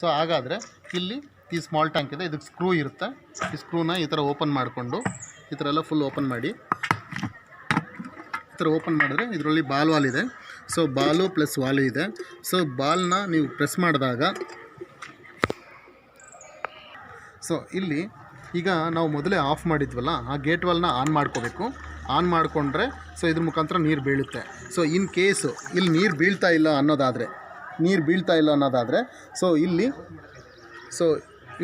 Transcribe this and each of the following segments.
So ಹಾಗಾದರೆ ಇಲ್ಲಿ ಈ ಸ್ಮಾಲ್ ಟ್ಯಾಂಕ್ ಇದೆ, ಇದಕ್ಕೆ ಸ್ಕ್ರೂ ಇರುತ್ತೆ. ಈ ಸ್ಕ್ರೂನ ಈ ಥರ ಓಪನ್ ಮಾಡಿಕೊಂಡು ಈ ಥರ ಎಲ್ಲ ಫುಲ್ ಓಪನ್ ಮಾಡಿ, ಈ ಥರ ಓಪನ್ ಮಾಡಿದ್ರೆ ಇದರಲ್ಲಿ ವಾಲ್ ಇದೆ. ಸೊ ಬಾಲು ಪ್ಲಸ್ ವಾಲು ಇದೆ. ಸೊ ಬಾಲ್ನ ನೀವು ಪ್ರೆಸ್ ಮಾಡಿದಾಗ ಸೊ ಇಲ್ಲಿ ಈಗ ನಾವು ಮೊದಲೇ ಆಫ್ ಮಾಡಿದ್ವಲ್ಲ, ಆ ಗೇಟ್ ವಾಲ್ನ ಆನ್ ಮಾಡ್ಕೋಬೇಕು. ಆನ್ ಮಾಡಿಕೊಂಡ್ರೆ ಸೊ ಇದ್ರ ಮುಖಾಂತರ ನೀರು ಬೀಳುತ್ತೆ. ಸೊ ಇನ್ ಕೇಸು ಇಲ್ಲಿ ನೀರು ಬೀಳ್ತಾ ಇಲ್ಲ ಅನ್ನೋದಾದರೆ ಸೊ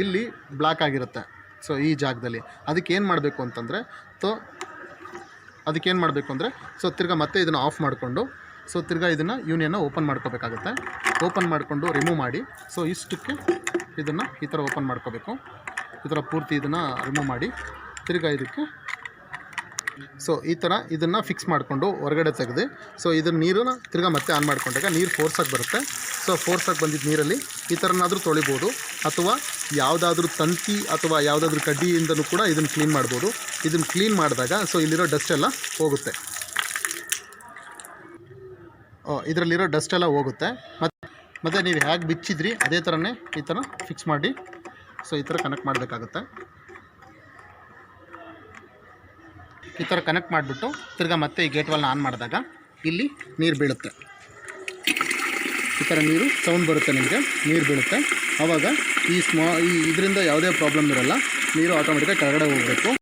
ಇಲ್ಲಿ ಬ್ಲಾಕ್ ಆಗಿರುತ್ತೆ. ಸೊ ಈ ಜಾಗದಲ್ಲಿ ಅದಕ್ಕೇನು ಮಾಡಬೇಕು ಅಂತಂದರೆ ಸೊ ತಿರ್ಗಾ ಮತ್ತೆ ಇದನ್ನು ಆಫ್ ಮಾಡಿಕೊಂಡು ಸೊ ತಿರ್ಗಾ ಇದನ್ನು ಯೂನಿಯನ್ನ ಓಪನ್ ಮಾಡ್ಕೋಬೇಕಾಗುತ್ತೆ. ಓಪನ್ ಮಾಡಿಕೊಂಡು ರಿಮೂವ್ ಮಾಡಿ, ಸೊ ಇಷ್ಟಕ್ಕೆ ಇದನ್ನು ಈ ಥರ ಓಪನ್ ಮಾಡ್ಕೋಬೇಕು. ಈ ಥರ ಪೂರ್ತಿ ಇದನ್ನು ರಿಮೂವ್ ಮಾಡಿ ತಿರ್ಗಾ ಇದಕ್ಕೆ ಸೊ ಈ ಥರ ಇದನ್ನು ಫಿಕ್ಸ್ ಮಾಡಿಕೊಂಡು ಹೊರಗಡೆ ತೆಗೆದು ಸೊ ಇದನ್ನು ನೀರನ್ನು ತಿರ್ಗಾ ಮತ್ತೆ ಆನ್ ಮಾಡಿಕೊಂಡಾಗ ನೀರು ಫೋರ್ಸಾಗಿ ಬರುತ್ತೆ. ಸೊ ಫೋರ್ಸಾಗಿ ಬಂದಿದ್ದ ನೀರಲ್ಲಿ ಈ ಥರನಾದರೂ ತೊಳಿಬೋದು, ಅಥವಾ ಯಾವುದಾದ್ರೂ ತಂತಿ ಅಥವಾ ಯಾವುದಾದ್ರೂ ಕಡ್ಡಿಯಿಂದಲೂ ಕೂಡ ಇದನ್ನು ಕ್ಲೀನ್ ಮಾಡ್ಬೋದು. ಇದನ್ನು ಕ್ಲೀನ್ ಮಾಡಿದಾಗ ಸೊ ಇಲ್ಲಿರೋ ಡಸ್ಟ್ ಎಲ್ಲ ಹೋಗುತ್ತೆ, ಇದರಲ್ಲಿರೋ ಡಸ್ಟ್ ಎಲ್ಲ ಹೋಗುತ್ತೆ. ಮತ್ತು ನೀವು ಹೇಗೆ ಬಿಚ್ಚಿದ್ರಿ ಅದೇ ಥರನೇ ಈ ಥರ ಫಿಕ್ಸ್ ಮಾಡಿ ಸೊ ಈ ಥರ ಕನೆಕ್ಟ್ ಮಾಡಬೇಕಾಗುತ್ತೆ. ಈ ಥರ ಕನೆಕ್ಟ್ ಮಾಡಿಬಿಟ್ಟು ತಿರ್ಗಾ ಮತ್ತೆ ಈ ಗೇಟ್ ವಾಲ್ನ ಆನ್ ಮಾಡಿದಾಗ ಇಲ್ಲಿ ನೀರು ಬೀಳುತ್ತೆ. ಈ ಥರ ನೀರು ಸೌಂಡ್ ಬರುತ್ತೆ, ನಿಮಗೆ ನೀರು ಬೀಳುತ್ತೆ. ಆವಾಗ ಈ ಇದರಿಂದ ಯಾವುದೇ ಪ್ರಾಬ್ಲಮ್ ಇರೋಲ್ಲ, ನೀರು ಆಟೋಮೆಟಿಕಾಗಿ ಕೆಳಗಡೆ ಹೋಗಬೇಕು.